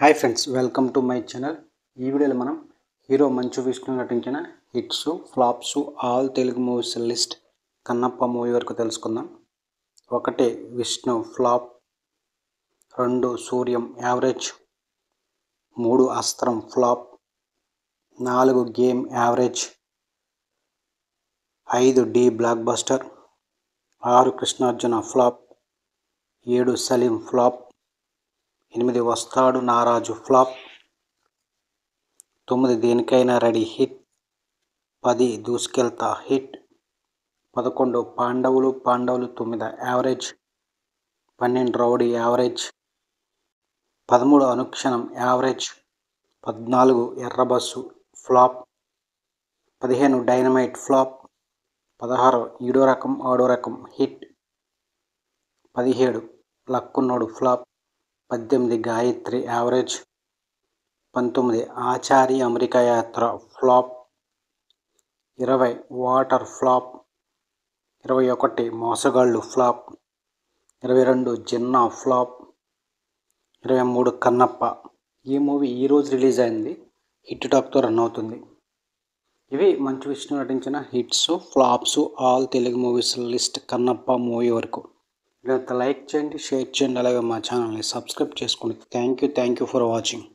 Hi friends, welcome to my channel. ఈ వీడియోలో మనం హీరో మంచు విష్ణు నటించిన hits flops all Telugu movies list Kannappa movie వరకు తెలుసుకుందాం. 1 Vishnu flop, 2 Suryam average, 3 Astram flop, 4 game average, 5 Dhee blockbuster, 6 Krishnarjuna flop, 7 Saleem flop, 8 వస్తాడు నారాజు flop, 9 దేనికైనా రెడీ హిట్, 10 దూసుకెళ్తా hit, 11 పాండవులు 9 average, 12 rowdy average, 13 Anukshanam average, 14 ఎర్రబస్సు flop, 15 Dynamite flop, 16 Eedo Rakam Aado Rakam hit, 17 Luckunnodu flop, 18 Gayatri average, 19 Achari America Yatra flop, 20 water flop, 21 Mosagallu flop, 22 Jinnah flop, 23 Kannappa. ఈ movie ఈరోజు release అయింది. Hit టాక్తో run అవుతుంది. ఇవి మంచు విష్ణు నటించిన hits flops all Telugu movies list Kannappa movie వరకు. వీళ్ళతో లైక్ చేయండి, షేర్ చేయండి, అలాగే మా ఛానల్ని సబ్స్క్రైబ్ చేసుకోండి. Thank you for watching.